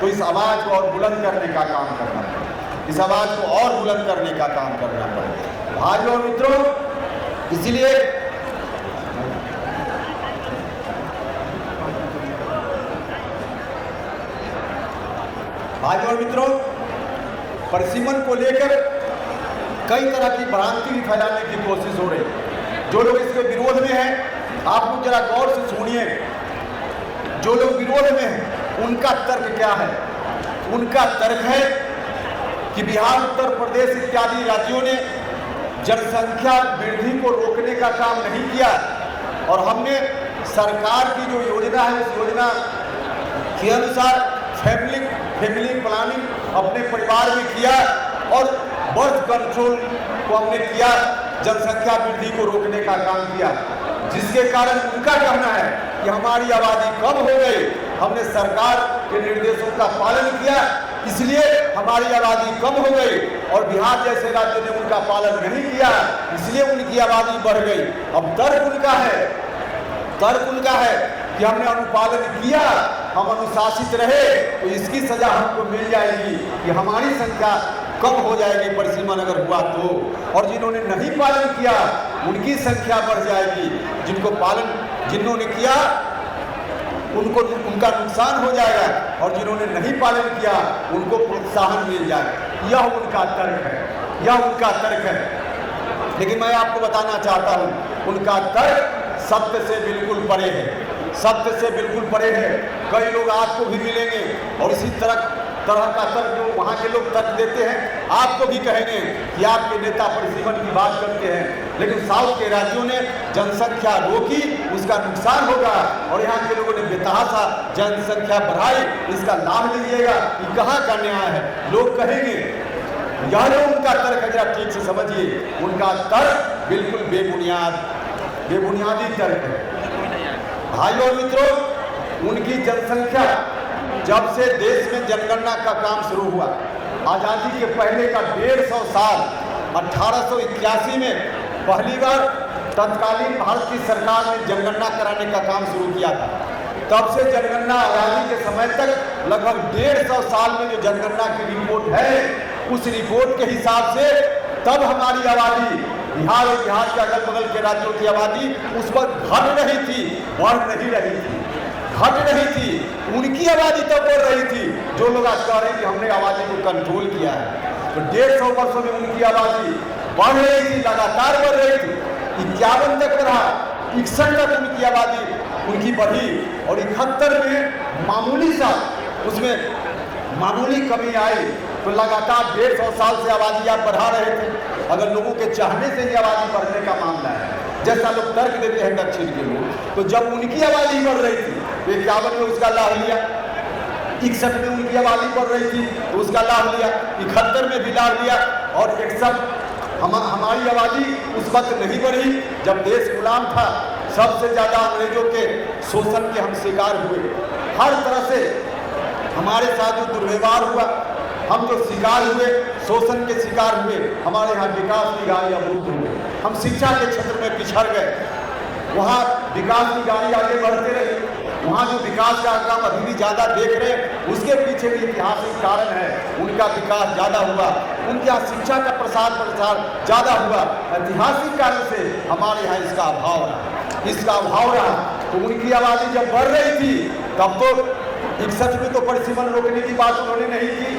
तो इस आवाज को और बुलंद करने का काम करना पड़ेगा, इस आवाज को और बुलंद करने का काम करना पड़ेगा। भाइयों और मित्रों, इसलिए भाइयों और मित्रों, परिसीमन को लेकर कई तरह की भ्रांति भी फैलाने की कोशिश हो रही। जो लोग इसके विरोध में हैं, आप लोग जरा गौर से सुनिए। जो लोग विरोध में हैं उनका तर्क क्या है? उनका तर्क है कि बिहार, उत्तर प्रदेश इत्यादि राज्यों ने जनसंख्या वृद्धि को रोकने का काम नहीं किया और हमने सरकार की जो योजना है उस योजना के अनुसार फैमिली प्लानिंग अपने परिवार में किया और बर्थ कंट्रोल को हमने किया, जनसंख्या वृद्धि को रोकने का काम किया, जिसके कारण उनका कहना है कि हमारी आबादी कम हो गई। हमने सरकार के निर्देशों का पालन किया, इसलिए हमारी आबादी कम हो गई और बिहार जैसे राज्य ने उनका पालन नहीं किया, इसलिए उनकी आबादी बढ़ गई। अब तर्क उनका है कि हमने अनुपालन किया, हम अनुशासित रहे तो इसकी सजा हमको मिल जाएगी कि हमारी संख्या कम हो जाएगी परिसीमन अगर हुआ तो, और जिन्होंने नहीं पालन किया उनकी संख्या बढ़ जाएगी। जिन्होंने किया उनको उनका नुकसान हो जाएगा और जिन्होंने नहीं पालन किया उनको प्रोत्साहन मिल जाएगा। यह उनका तर्क है, लेकिन मैं आपको बताना चाहता हूँ उनका तर्क सत्य से बिल्कुल परे है। कई लोग आपको भी मिलेंगे और इसी तरह का तर्क जो वहाँ के लोग तर्क देते हैं आपको भी कहेंगे कि आपके नेता परिसीमन की बात करते हैं, लेकिन साउथ के राज्यों ने जनसंख्या रोकी, उसका नुकसान होगा और यहाँ के लोगों ने बेतहाशा जनसंख्या बढ़ाई, इसका लाभ लीजिएगा। ये कहाँ का न्याय है? लोग कहेंगे। यह जो उनका तर्क है, जरा ठीक से समझिए, उनका तर्क बिल्कुल बेबुनियादी तर्क है। भाइयों और मित्रों, उनकी जनसंख्या जब से देश में जनगणना का काम शुरू हुआ, आज़ादी के पहले का 150 साल, 1881 में पहली बार तत्कालीन भारत की सरकार ने जनगणना कराने का काम शुरू किया था। तब से जनगणना आज़ादी के समय तक लगभग 150 साल में जो जनगणना की रिपोर्ट है, उस रिपोर्ट के हिसाब से तब हमारी आबादी, बिहार और बिहार के अगल बगल के राज्यों की आबादी उस वक्त घट रही थी, बढ़ नहीं रही थी, घट रही थी। उनकी आबादी तब बढ़ रही थी। जो लोग आज कह रहे हैं कि हमने आबादी को कंट्रोल किया है, तो 150 वर्षों में उनकी आबादी बढ़ रही थी, लगातार बढ़ रही थी। 51 तक रहा, 61 तक उनकी आबादी उनकी बढ़ी और 71 में मामूली कमी आई। तो लगातार 150 साल से आबादी आप बढ़ा रहे थे। अगर लोगों के चाहने से ही आबादी बढ़ने का मामला है, जैसा लोग तर्क देते हैं दक्षिण के लोग, तो जब उनकी आबादी बढ़ रही थी तो 51 में उसका लाभ लिया, 61 में उनकी आबादी बढ़ रही थी तो उसका लाभ लिया, 71 में भी लाभ लिया और 61 हमारी आबादी उस वक्त नहीं बढ़ी जब देश गुलाम था। सबसे ज़्यादा अंग्रेजों के शोषण के हम शिकार हुए। हर तरह से हमारे साथ जो दुर्व्यवहार हुआ, हम जो शिकार हुए, शोषण के शिकार हुए, हमारे यहाँ विकास की गाड़ी अवरुद्ध हुई। हम शिक्षा के क्षेत्र में पिछड़ गए, वहाँ विकास की गाड़ी आगे बढ़ते रही। वहाँ जो विकास का काम अभी भी ज़्यादा देख रहे हैं, उसके पीछे भी ऐतिहासिक कारण है। उनका विकास ज़्यादा हुआ, उनके यहाँ शिक्षा का प्रसार ज़्यादा हुआ। ऐतिहासिक कारण से हमारे यहाँ इसका अभाव रहा। तो उनकी आबादी जब बढ़ रही थी तब तो 61 में तो परिसीमन रोकने की बात उन्होंने नहीं की।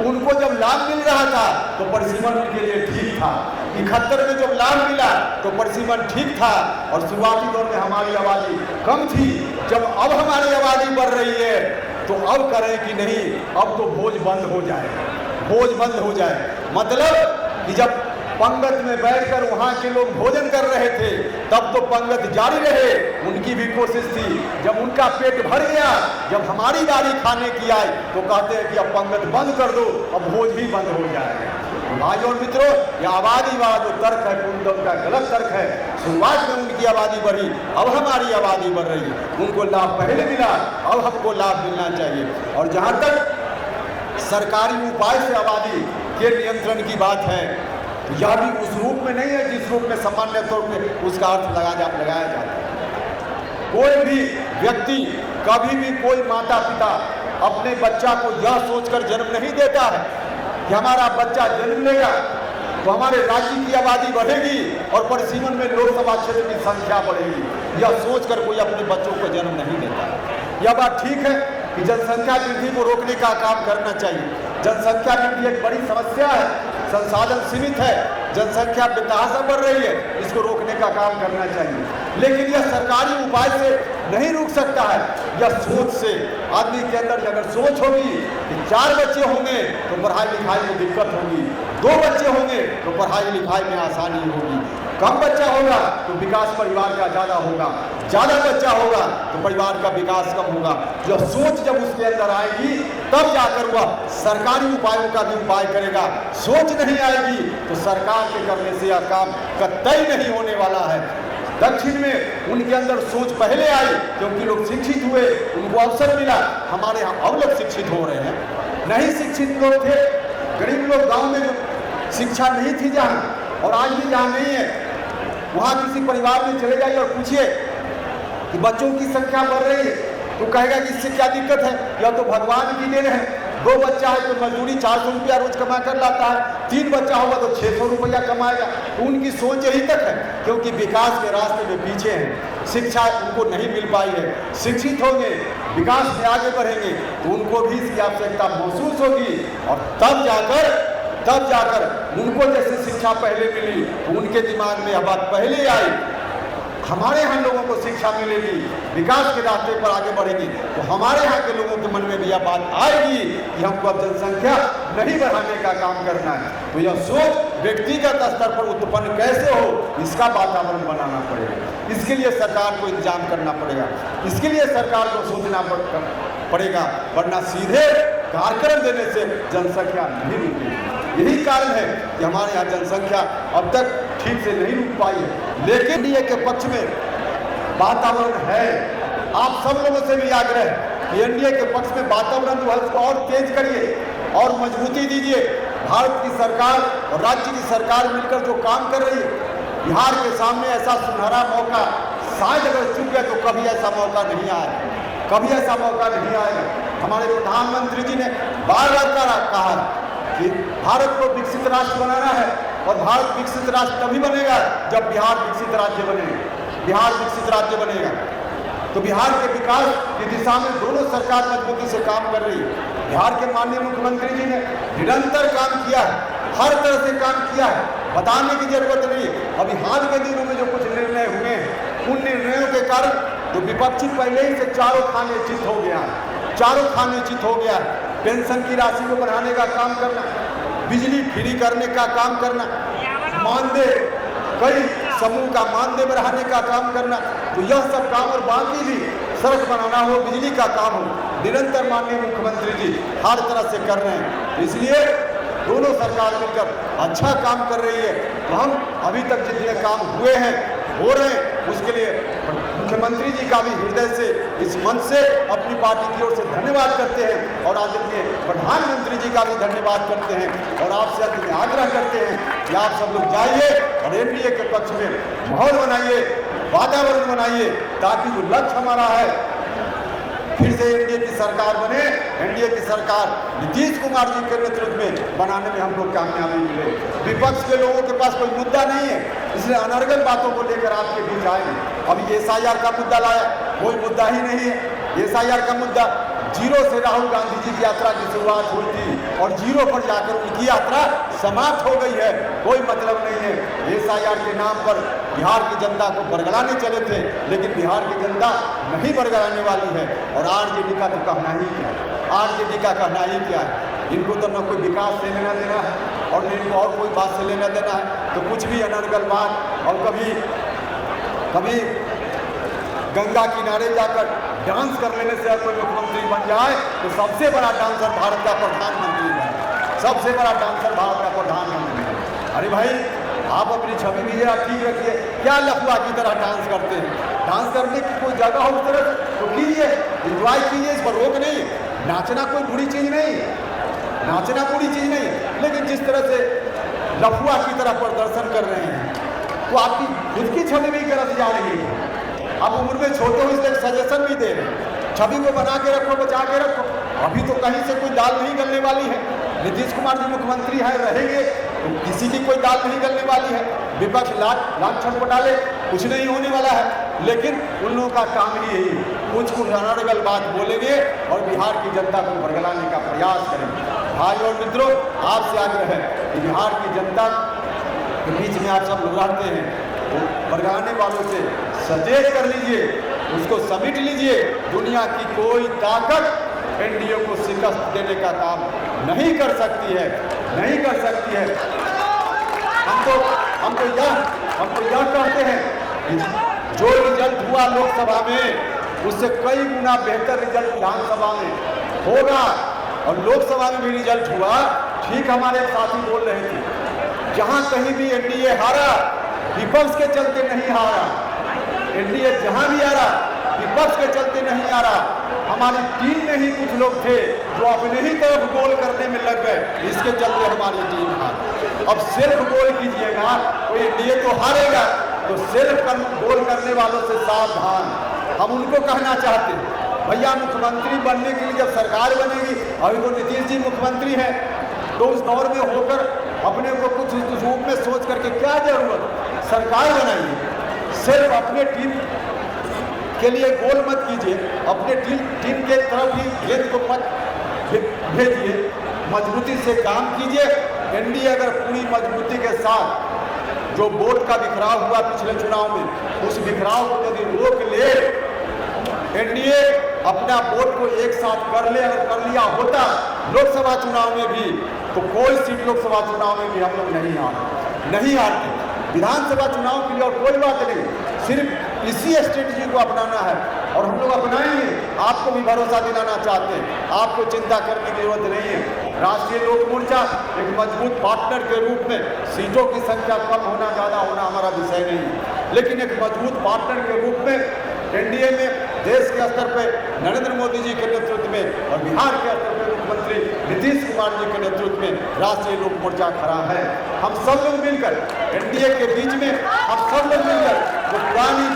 उनको जब लाभ मिल रहा था तो परिसीमन उनके लिए ठीक था। 71 में जब लाभ मिला तो परिसीमन ठीक था और शुरुआती दौर में हमारी आबादी कम थी। जब अब हमारी आबादी बढ़ रही है तो अब करें कि नहीं, अब तो भोज बंद हो जाए। मतलब कि जब पंगत में बैठकर वहाँ के लोग भोजन कर रहे थे तब तो पंगत जारी रहे, उनकी भी कोशिश थी। जब उनका पेट भर गया, जब हमारी बारी खाने की आई तो कहते हैं कि अब पंगत बंद कर दो, अब भोज भी बंद हो जाएगा। भाई और मित्रों, यह आबादी वाला जो तर्क है पूर्ण का गलत तर्क है। शुरुआत में उनकी आबादी बढ़ी, अब हमारी आबादी बढ़ रही है। उनको लाभ पहले मिला, अब हमको लाभ मिलना चाहिए। और जहाँ तक सरकारी उपाय से आबादी के नियंत्रण की बात है, तो यह भी उस रूप में नहीं है जिस रूप में सामान्य तौर पर उसका अर्थ लगाया जाता है। कोई भी व्यक्ति, कभी भी कोई माता पिता अपने बच्चा को यह सोचकर जन्म नहीं देता है कि हमारा बच्चा जन्म लेगा तो हमारे राज्य की आबादी बढ़ेगी और परिसीमन में लोकसभा क्षेत्र की संख्या बढ़ेगी। यह सोचकर कोई अपने बच्चों को जन्म नहीं देता। यह बात ठीक है कि जनसंख्या वृद्धि को रोकने का काम करना चाहिए। जनसंख्या वृद्धि एक बड़ी समस्या है, संसाधन सीमित है, जनसंख्या बेतहाशा बढ़ रही है, इसको रोकने का काम करना चाहिए। लेकिन यह सरकारी उपाय से नहीं रुक सकता है, यह सोच से। आदमी के अंदर अगर सोच होगी कि 4 बच्चे होंगे तो पढ़ाई लिखाई में दिक्कत होगी, 2 बच्चे होंगे तो पढ़ाई लिखाई में आसानी होगी, कम बच्चा होगा तो विकास परिवार का ज़्यादा होगा, ज़्यादा बच्चा होगा तो परिवार का विकास कम होगा। यह सोच जब उसके अंदर आएगी तब जाकर वह सरकारी उपायों का भी उपाय करेगा। सोच नहीं आएगी तो सरकार के करने से यह काम कतई नहीं होने वाला है। दक्षिण में उनके अंदर सोच पहले आई क्योंकि लोग शिक्षित हुए, उनको अवसर मिला। हमारे यहाँ अब लोग शिक्षित हो रहे हैं, नहीं शिक्षित लोग थे, गरीब लोग गाँव में जो शिक्षा नहीं थी जहाँ, और आज भी जहाँ नहीं है, वहाँ किसी परिवार में चले जाइए और पूछिए कि बच्चों की संख्या बढ़ रही है तो कहेगा कि इससे क्या दिक्कत है, यह तो भगवान की देन है। 2 बच्चा है तो मजदूरी 400 रुपया रोज कमा कर लाता है, 3 बच्चा होगा तो 600 रुपया कमाएगा। तो उनकी सोच यही तक है क्योंकि विकास के रास्ते में पीछे हैं, शिक्षा उनको नहीं मिल पाई है। शिक्षित होंगे, विकास में आगे बढ़ेंगे तो उनको भी इसकी आवश्यकता महसूस होगी और तब जाकर उनको जैसे शिक्षा पहले मिली तो उनके दिमाग में यह बात पहले आई, हमारे यहाँ लोगों को शिक्षा मिलेगी, विकास के रास्ते पर आगे बढ़ेगी तो हमारे यहाँ के लोगों के मन में भी यह बात आएगी कि हमको अब जनसंख्या नहीं बढ़ाने का काम करना है। तो यह सोच व्यक्तिगत स्तर पर उत्पन्न कैसे हो, इसका वातावरण बनाना पड़ेगा। इसके लिए सरकार को इंतजाम करना पड़ेगा, इसके लिए सरकार को सोचना पड़ेगा, वरना सीधे कार्यक्रम देने से जनसंख्या नहीं रुकेगी। यही कारण है कि हमारे यहाँ जनसंख्या अब तक ठीक से नहीं रुक पाई है। लेकिन एनडीए के पक्ष में वातावरण है। आप सब लोगों से भी आग्रह है कि एनडीए के पक्ष में वातावरण जो है उसको और तेज करिए और मजबूती दीजिए। भारत की सरकार और राज्य की सरकार मिलकर जो काम कर रही है, बिहार के सामने ऐसा सुनहरा मौका शायद अगर चूक गया तो कभी ऐसा मौका नहीं आएगा, कभी ऐसा मौका नहीं आएगा। हमारे प्रधानमंत्री जी ने बार-बार कहा कि भारत को विकसित राष्ट्र बनाना है और भारत विकसित राष्ट्र तभी बनेगा जब बिहार विकसित राज्य बनेगा। बिहार विकसित राज्य बनेगा तो बिहार के विकास की दिशा में दोनों सरकार मजबूती से काम कर रही है। बिहार के माननीय मुख्यमंत्री जी ने निरंतर काम किया है, हर तरह से काम किया है, बताने की जरूरत नहीं है। अभी हाल के दिनों में जो कुछ निर्णय हुए हैं, उन निर्णयों के कारण तो विपक्षी पहले ही से चारों खाने चित हो गया है, चारों खाने चित हो गया है। पेंशन की राशि को बढ़ाने का काम करना, बिजली फ्री करने का काम करना, मानदेय कई समूह का मानदेय बढ़ाने का काम करना, तो यह सब काम और बाकी भी सड़क बनाना हो, बिजली का काम हो, निरंतर माननीय मुख्यमंत्री जी हर तरह से कर रहे हैं। इसलिए दोनों सरकार मिलकर अच्छा काम कर रही है। तो हम अभी तक जितने काम हुए हैं, हो रहे हैं, उसके लिए मुख्यमंत्री जी का भी हृदय से, इस मंच से अपनी पार्टी की ओर से धन्यवाद करते हैं और आदरणीय प्रधानमंत्री जी का भी धन्यवाद करते हैं और आपसे अंत आग्रह करते हैं कि आप सब लोग जाइए और एनडीए के पक्ष में माहौल बनाइए, वातावरण बनाइए, ताकि जो लक्ष्य हमारा है फिर से एनडीए की सरकार बने। एनडीए की सरकार नीतीश कुमार जी के नेतृत्व में बनाने में हम लोग कामयाबी मिले। विपक्ष के लोगों के पास कोई मुद्दा नहीं है, इसलिए अनर्गल बातों को लेकर आपके बीच आए। अभी एसआईआर का मुद्दा लाया, कोई मुद्दा ही नहीं है। एसआईआर का मुद्दा, जीरो से राहुल गांधी जी की यात्रा की शुरुआत हुई थी और जीरो पर जाकर उनकी यात्रा समाप्त हो गई है, कोई मतलब नहीं है। एसआईआर के नाम पर बिहार की जनता को बरगलाने चले थे, लेकिन बिहार की जनता नहीं बरगलाने वाली है। और आरजेडी का तो कहना ही क्या है, आरजेडी का कहना ही क्या है। इनको तो न कोई विकास से लेना देना है और न इनको और कोई बात से लेना देना है, तो कुछ भी अनर्गल बात। और कभी गंगा किनारे जाकर डांस कर लेने से कोई मुख्यमंत्री बन जाए तो सबसे बड़ा डांसर भारत का प्रधानमंत्री है। सबसे बड़ा डांसर भारत का प्रधानमंत्री है। अरे भाई, आप अपनी छवि भी जरा ठीक रखिए। क्या लफुआ की तरह डांस करते हैं? डांस करने की कोई जगह हो उस तरह तो कीजिए, इंजॉय कीजिए, इस पर रोक नहीं। नाचना कोई बुरी चीज़ नहीं, नाचना बुरी चीज़ नहीं, लेकिन जिस तरह से लफुआ की तरह प्रदर्शन कर रहे हैं तो आपकी खुद की छवि भी गलत जा रही है। आप उम्र में छोटे हो इसलिए सजेशन भी दे रहे हैं, छवि को बना के रखो, बचा के रखो। अभी तो कहीं से कोई दाल नहीं गलने वाली है। नीतीश कुमार जी मुख्यमंत्री है, रहेंगे तो किसी की कोई दाल नहीं गलने वाली है। विपक्ष लाख छटपटा कुछ नहीं होने वाला है, लेकिन उन लोगों का काम ही यही, कुछ अनर्गल बात बोलेंगे और बिहार की जनता को बरगलाने का प्रयास करेंगे। भाई और मित्रों, आपसे आग्रह है कि बिहार की जनता के बीच में आप सब लोग रहते हैं, तो बरगलाने वालों से सचेत कर लीजिए, उसको समेट लीजिए। दुनिया की कोई ताकत एनडीए को शिकस्त देने का काम नहीं कर सकती है, नहीं कर सकती है। हम तो यह कहते हैं कि जो रिजल्ट हुआ लोकसभा में उससे कई गुना बेहतर रिजल्ट विधानसभा में होगा। और लोकसभा में भी रिजल्ट हुआ, ठीक हमारे साथी बोल रहे थे, जहां कहीं भी एनडीए हारा विपक्ष के चलते नहीं हारा। एनडीए जहां भी हारा विपक्ष के चलते नहीं हारा। हमारी टीम में ही कुछ लोग थे जो अपने ही तरफ गोल करने में लग गए, इसके चलते हमारी टीम हारी। अब सिर्फ गोल कीजिएगा, कोई एनडीए तो हारेगा, तो सिर्फ गोल करने वालों से सावधान। हम उनको कहना चाहते हैं, भैया मुख्यमंत्री बनने के लिए जब सरकार बनेगी, अभी तो नीतीश जी मुख्यमंत्री हैं, तो उस दौर में होकर अपने को कुछ रूप में सोच करके क्या जरूरत, सरकार बनाइए। सिर्फ अपने टीम के लिए गोल मत कीजिए, अपने टीम के तरफ ही गेंद को मत भेजिए, मजबूती से काम कीजिए। एनडीए अगर पूरी मजबूती के साथ जो वोट का बिखराव हुआ पिछले चुनाव में, उस बिखराव को यदि रोक ले, एनडीए अपना वोट को एक साथ कर ले, अगर कर लिया होता लोकसभा चुनाव में भी, तो कोई सीट लोकसभा चुनाव में भी हम लोग नहीं हारते। विधानसभा चुनाव के लिए और कोई बात नहीं, सिर्फ इसी स्ट्रेटजी को अपनाना है और हम लोग अपनाएंगे। आपको भी भरोसा दिलाना चाहते हैं, आपको चिंता करने की जरूरत नहीं है। राष्ट्रीय लोक मोर्चा एक मजबूत पार्टनर के रूप में, सीटों की संख्या कम होना ज़्यादा होना हमारा विषय नहीं है, लेकिन एक मजबूत पार्टनर के रूप में एनडीए में देश के स्तर पर नरेंद्र मोदी जी के नेतृत्व में और बिहार के स्तर पर मुख्यमंत्री नीतीश कुमार जी के नेतृत्व में राष्ट्रीय लोक मोर्चा खड़ा है। हम सब लोग मिलकर एनडीए के बीच में, हम सब लोग मिलकर जो पुरानी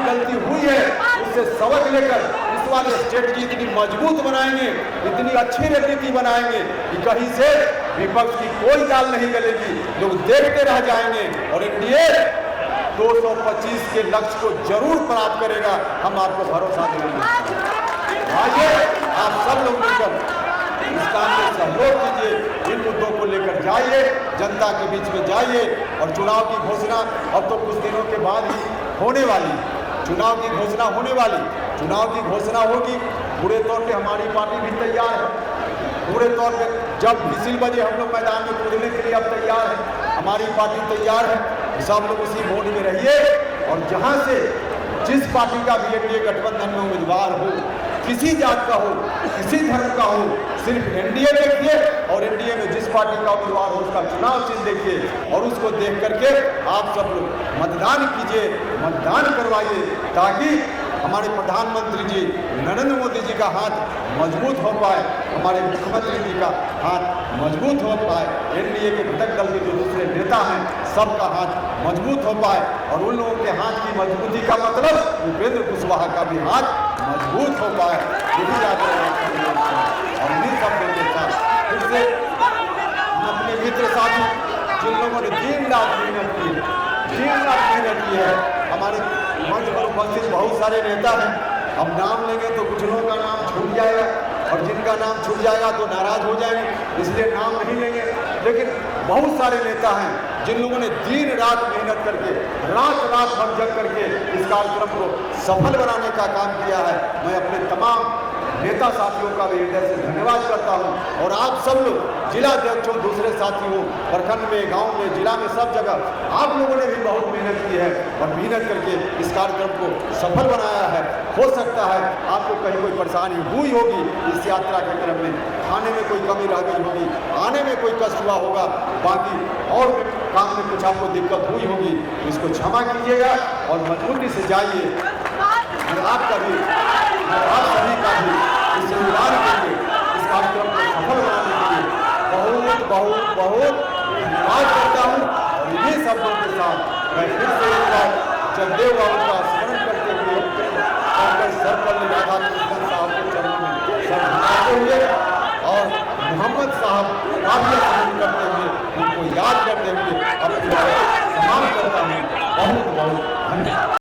गलती हुई है उससे सबक लेकर इस वाली स्ट्रेटजी इतनी मजबूत बनाएंगे, इतनी अच्छी रणनीति बनाएंगे कि कहीं से विपक्ष की कोई दाल नहीं गलेगी, लोग देखते रह जाएंगे और एनडीए 225 के लक्ष्य को जरूर प्राप्त करेगा। हम आपको भरोसा देंगे। आइए आप सब लोग मिलकर इस काम में सहयोग कीजिए, इन मुद्दों को लेकर जाइए, जनता के बीच में जाइए। और चुनाव की घोषणा अब तो कुछ दिनों के बाद ही होने वाली, चुनाव की घोषणा होने वाली, चुनाव की घोषणा होगी। पूरे तौर पे हमारी पार्टी भी तैयार है, पूरे तौर पे जब विसिल बजे हम लोग मैदान में कूदने के लिए अब तैयार है, हमारी पार्टी तैयार है। सब लोग उसी मोड में रहिए और जहां से जिस पार्टी का भी एनडीए गठबंधन में उम्मीदवार हो, किसी जात का हो, किसी धर्म का हो, सिर्फ एनडीए देखिए और एनडीए में जिस पार्टी का उम्मीदवार हो उसका चुनाव चिन्ह देखिए और उसको देख करके आप सब लोग मतदान कीजिए, मतदान करवाइए, ताकि हमारे प्रधानमंत्री जी नरेंद्र मोदी जी का हाथ मजबूत हो पाए, हमारे मुख्यमंत्री जी का हाथ मजबूत हो पाए, एनडीए के घटक दल के जो दूसरे नेता हैं सबका हाथ मजबूत हो पाए। और उन लोगों के हाथ की मजबूती का मतलब उपेंद्र कुशवाहा का भी हाथ मजबूत हो पाए। यही और इन्हीं शब्दों के साथ फिर से अपने मित्र साथी जिन लोगों ने दिन रात मेहनत की है, हमारे मंच पर उपस्थित बहुत सारे नेता हैं। अब नाम लेंगे तो कुछ लोगों का नाम छूट जाएगा और जिनका नाम छूट जाएगा तो नाराज हो जाएंगे, इसलिए नाम नहीं लेंगे। लेकिन बहुत सारे नेता हैं जिन लोगों ने दिन रात मेहनत करके, रात भर जग करके इस कार्यक्रम को सफल बनाने का काम किया है। मैं अपने तमाम नेता साथियों का भी हृदय से धन्यवाद करता हूं। और आप सब लोग जिला अध्यक्षों, दूसरे साथियों, प्रखंड में, गांव में, जिला में, सब जगह आप लोगों ने भी बहुत मेहनत की है और मेहनत करके इस कार्यक्रम को सफल बनाया है। हो सकता है आपको कहीं कोई परेशानी हुई होगी इस यात्रा के क्रम में, खाने में कोई कमी रह गई होगी, आने में कोई कष्ट हुआ होगा, बाकी और काम में कुछ आपको दिक्कत हुई होगी, तो इसको क्षमा कीजिएगा और मजबूती से जाइए। आपका भी, आप सभी का भी इस योगदान के लिए, इस कार्यक्रम को सफल बनाने के लिए बहुत बहुत बहुत धन्यवाद करता हूँ। और इन्हीं शब्दों के साथ मैं फिर से एक बार जगदेव बाबू का स्मरण करते हुए सर्वपल्ली राधाकृष्णन साहब के चरणों में सर झुकाते हुए और मोहम्मद साहब काफी